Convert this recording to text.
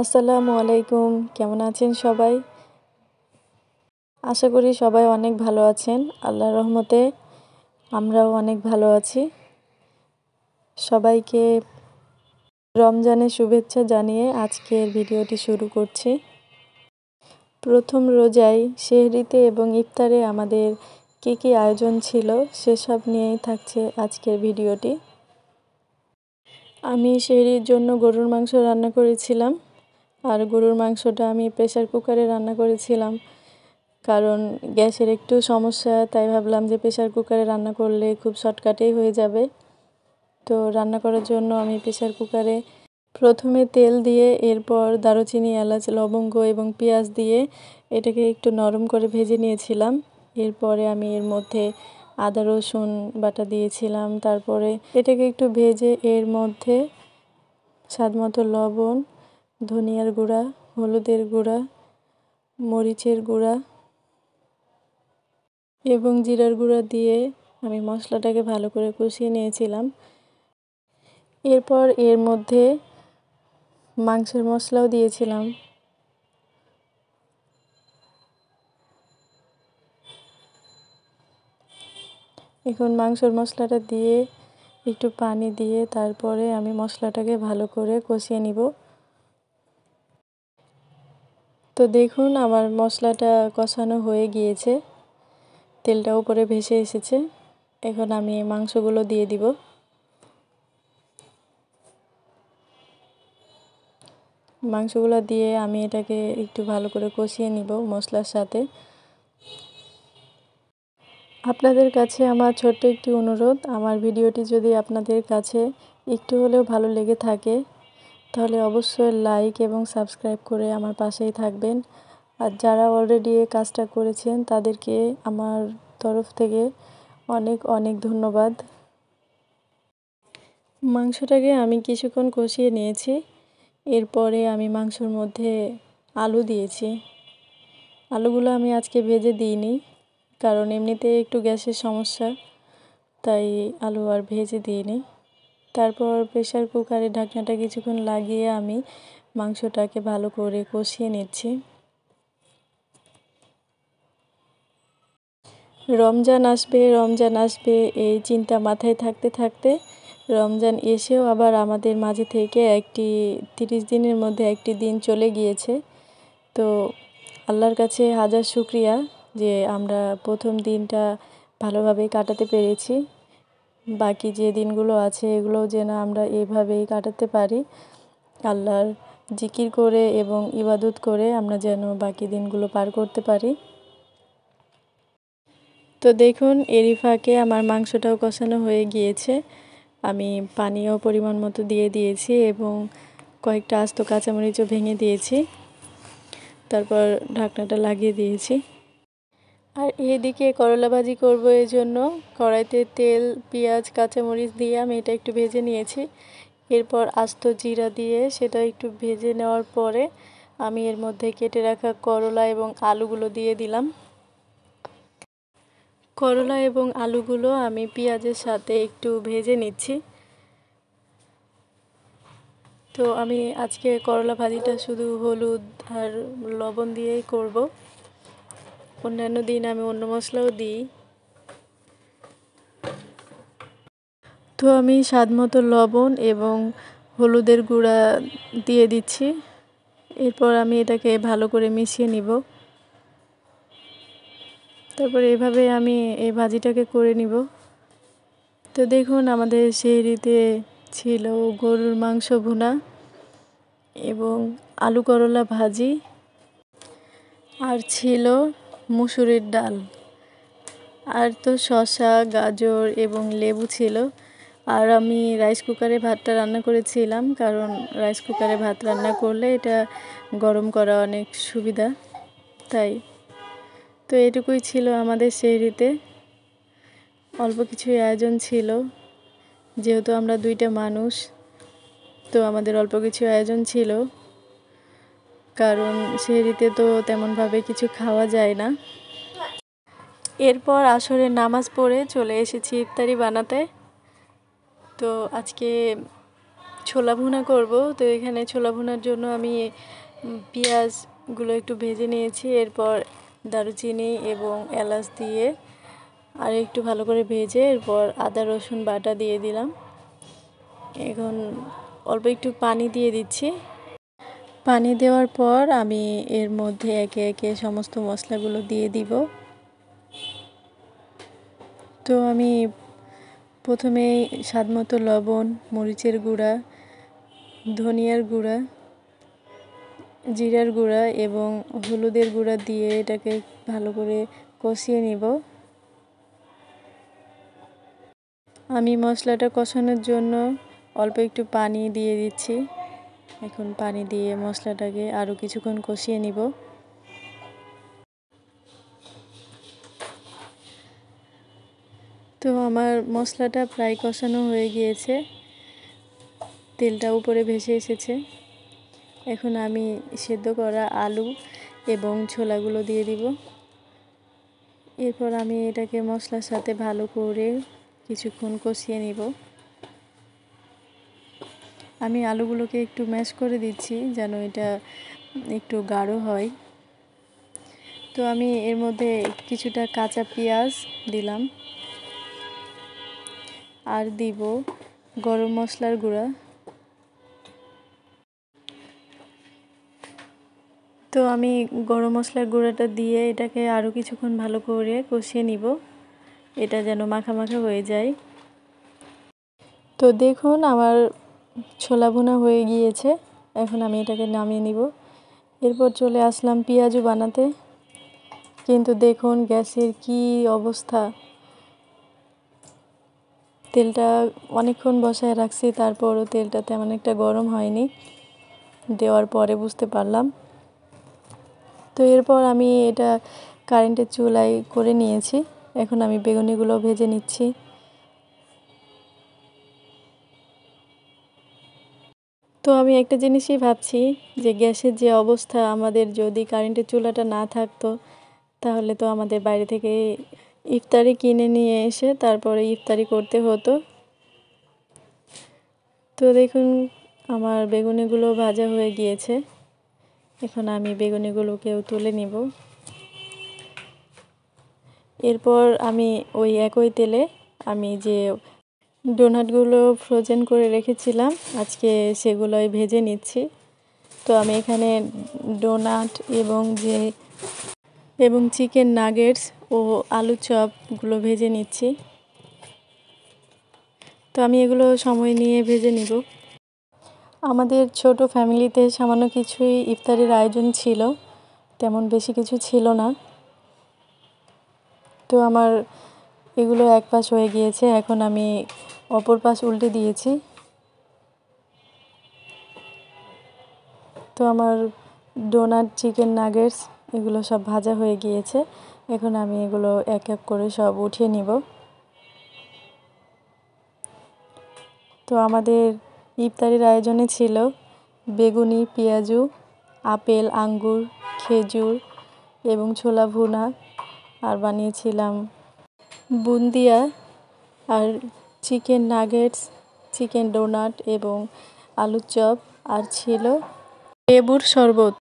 আসসালামু আলাইকুম। কেমন আছেন সবাই? আশা করি সবাই অনেক ভালো আছেন। আল্লাহর রহমতে আমরাও অনেক ভালো আছি। সবাইকে রমজানের শুভেচ্ছা জানিয়ে আজকের ভিডিওটি শুরু করছি। প্রথম রোজায় সেহরিতে এবং ইফতারে আমাদের কী আয়োজন ছিল সেসব নিয়েই থাকছে আজকের ভিডিওটি। আমি সেহরির জন্য গরুর মাংস রান্না করেছিলাম। আর গরুর মাংসটা আমি প্রেসার কুকারে রান্না করেছিলাম, কারণ গ্যাসের একটু সমস্যা, তাই ভাবলাম যে প্রেসার কুকারে রান্না করলে খুব শর্টকাটেই হয়ে যাবে। তো রান্না করার জন্য আমি প্রেসার কুকারে প্রথমে তেল দিয়ে এরপর দারুচিনি, এলাচ, লবঙ্গ এবং পেঁয়াজ দিয়ে এটাকে একটু নরম করে ভেজে নিয়েছিলাম। এরপরে আমি এর মধ্যে আদা রসুন বাটা দিয়েছিলাম। তারপরে এটাকে একটু ভেজে এর মধ্যে স্বাদমতো লবণ, ধনিয়ার গুঁড়া, হলুদের গুঁড়া, মরিচের গুঁড়া এবং জিরার গুঁড়া দিয়ে আমি মশলাটাকে ভালো করে কষিয়ে নিয়েছিলাম। এরপর এর মধ্যে মাংসের মশলাও দিয়েছিলাম। এখন মাংসের মশলাটা দিয়ে একটু পানি দিয়ে তারপরে আমি মশলাটাকে ভালো করে কষিয়ে নিব। তো দেখুন আমার মশলাটা কষানো হয়ে গিয়েছে, তেলটা উপরে ভেসে এসেছে। এখন আমি মাংসগুলো দিয়ে দিব। মাংসগুলো দিয়ে আমি এটাকে একটু ভালো করে কষিয়ে নিব মশলার সাথে। আপনাদের কাছে আমার ছোট্ট একটি অনুরোধ, আমার ভিডিওটি যদি আপনাদের কাছে একটু হলেও ভালো লেগে থাকে তাহলে অবশ্যই লাইক এবং সাবস্ক্রাইব করে আমার পাশেই থাকবেন। আর যারা অলরেডি এই কাজটা করেছেন তাদেরকে আমার তরফ থেকে অনেক অনেক ধন্যবাদ। মাংসটাকে আমি কিছুক্ষণ কষিয়ে নিয়েছি। এরপরে আমি মাংসর মধ্যে আলু দিয়েছি। আলুগুলো আমি আজকে ভেজে দিইনি, কারণ এমনিতে একটু গ্যাসের সমস্যা, তাই আলু আর ভেজে দিইনি। তারপর প্রেসার কুকারে ঢাকনাটা কিছুক্ষণ লাগিয়ে আমি মাংসটাকে ভালো করে কষিয়ে নিচ্ছি। রমজান আসবে এই চিন্তা মাথায় থাকতে থাকতে রমজান এসেও আবার আমাদের মাঝে থেকে 30 দিনের মধ্যে একটি দিন চলে গিয়েছে। তো আল্লাহর কাছে হাজার শুকরিয়া যে আমরা প্রথম দিনটা ভালোভাবে কাটাতে পেরেছি। বাকি যে দিনগুলো আছে এগুলোও যেন আমরা এভাবেই কাটাতে পারি। আল্লাহর জিকির করে এবং ইবাদত করে আমরা যেন বাকি দিনগুলো পার করতে পারি। তো দেখুন এরই ফাঁকে আমার মাংসটাও কষানো হয়ে গিয়েছে। আমি পানিও পরিমাণ মতো দিয়ে দিয়েছি এবং কয়েকটা আস্ত কাঁচামরিচও ভেঙে দিয়েছি। তারপর ঢাকনাটা লাগিয়ে দিয়েছি। আর এদিকে করলা ভাজি করব, এই জন্য কড়াইতে তেল, পেঁয়াজ, কাঁচামরিচ দিয়ে আমি এটা একটু ভেজে নিয়েছি। এরপর আস্ত জিরা দিয়ে সেটা একটু ভেজে নেওয়ার পরে আমি এর মধ্যে কেটে রাখা করলা এবং আলুগুলো দিয়ে দিলাম। করলা এবং আলুগুলো আমি পেঁয়াজের সাথে একটু ভেজে নিচ্ছি। তো আমি আজকে করলা ভাজিটা শুধু হলুদ আর লবণ দিয়েই করব। অন্যান্য দিন আমি অন্য মশলাও দিই। তো আমি স্বাদমতো লবণ এবং হলুদের গুঁড়া দিয়ে দিচ্ছি। এরপর আমি এটাকে ভালো করে মিশিয়ে নিব। তারপর এভাবে আমি এই ভাজিটাকে করে নিব। তো দেখুন আমাদের সেহরিতে ছিল গরুর মাংস ভুনা এবং আলু করলা ভাজি, আর ছিল মুসুরির ডাল, আর তো শসা, গাজর এবং লেবু ছিল। আর আমি রাইস কুকারে ভাতটা রান্না করেছিলাম, কারণ রাইস কুকারে ভাত রান্না করলে এটা গরম করা অনেক সুবিধা, তাই। তো এটুকুই ছিল আমাদের সেহরিতে। অল্প কিছুই আয়োজন ছিল, যেহেতু আমরা 2টা মানুষ, তো আমাদের অল্প কিছু আয়োজন ছিল, কারণ সেহরিতে তো তেমনভাবে কিছু খাওয়া যায় না। এরপর আসরের নামাজ পড়ে চলে এসেছি ইফতারি বানাতে। তো আজকে ছোলা ভুনা করব। তো এখানে ছোলা ভুনার জন্য আমি পেঁয়াজগুলো একটু ভেজে নিয়েছি। এরপর দারুচিনি এবং এলাচ দিয়ে আর একটু ভালো করে ভেজে এরপর আদা রসুন বাটা দিয়ে দিলাম। এখন অল্প একটু পানি দিয়ে দিচ্ছি। পানি দেওয়ার পর আমি এর মধ্যে একে একে সমস্ত মশলাগুলো দিয়ে দিব। তো আমি প্রথমে স্বাদমতো লবণ, মরিচের গুঁড়া, ধনিয়ার গুঁড়া, জিরার গুঁড়া এবং হলুদের গুঁড়া দিয়ে এটাকে ভালো করে কষিয়ে নিব। আমি মশলাটা কষানোর জন্য অল্প একটু পানি দিয়ে দিচ্ছি। এখন পানি দিয়ে মশলাটাকে আরও কিছুক্ষণ কষিয়ে নিব। তো আমার মশলাটা প্রায় কষানো হয়ে গিয়েছে, তেলটা উপরে ভেসে এসেছে। এখন আমি সেদ্ধ করা আলু এবং ছোলাগুলো দিয়ে দিব। এরপর আমি এটাকে মশলার সাথে ভালো করে কিছুক্ষণ কষিয়ে নিব। আমি আলুগুলোকে একটু ম্যাশ করে দিচ্ছি যেন এটা একটু গাঢ় হয়। তো আমি এর মধ্যে কিছুটা কাঁচা পেঁয়াজ দিলাম আর দিব গরম মশলার গুঁড়া। তো আমি গরম মশলার গুঁড়াটা দিয়ে এটাকে আরও কিছুক্ষণ ভালো করে কষিয়ে নিব, এটা যেন মাখা মাখা হয়ে যায়। তো দেখুন আমার ছোলা ভুনা হয়ে গিয়েছে। এখন আমি এটাকে নামিয়ে নিব। এরপর চলে আসলাম পেঁয়াজু বানাতে। কিন্তু দেখুন গ্যাসের কি অবস্থা, তেলটা অনেকক্ষণ বসায় রাখছি, তারপরও তেলটা তেমন একটা গরম হয়নি। দেওয়ার পরে বুঝতে পারলাম। তো এরপর আমি এটা কারেন্টের চুলায় করে নিয়েছি। এখন আমি বেগুনিগুলো ভেজে নিচ্ছি। তো আমি একটা জিনিসই ভাবছি যে গ্যাসের যে অবস্থা, আমাদের যদি কারেন্টের চুলাটা না থাকতো তাহলে তো আমাদের বাইরে থেকে ইফতারি কিনে নিয়ে এসে তারপরে ইফতারি করতে হতো। তো দেখুন আমার বেগুনিগুলো ভাজা হয়ে গিয়েছে। এখন আমি বেগুনিগুলোকেও তুলে নিব। এরপর আমি ওই একই তেলে আমি যে ডোনাটগুলো ফ্রোজেন করে রেখেছিলাম আজকে সেগুলোই ভেজে নিচ্ছি। তো আমি এখানে ডোনাট এবং চিকেন নাগেটস ও আলু চপগুলো ভেজে নিচ্ছি। তো আমি এগুলো সময় নিয়ে ভেজে নিব। আমাদের ছোট ফ্যামিলিতে সামান্য কিছুই ইফতারির আয়োজন ছিল, তেমন বেশি কিছু ছিল না। তো আমার এগুলো এক পাশ হয়ে গিয়েছে, এখন আমি অপর পাশ উল্টে দিয়েছি। তো আমার ডোনাট, চিকেন নাগেটস এগুলো সব ভাজা হয়ে গিয়েছে। এখন আমি এগুলো এক এক করে সব উঠিয়ে নিব। তো আমাদের ইফতারির আয়োজনে ছিল বেগুনি, পেঁয়াজু, আপেল, আঙ্গুর, খেজুর এবং ছোলা ভুনা, আর বানিয়েছিলাম বুন্দিয়া, আর চিকেন নাগেটস, চিকেন ডোনাট এবং আলুর চপ, আর ছিল লেবুর শরবত।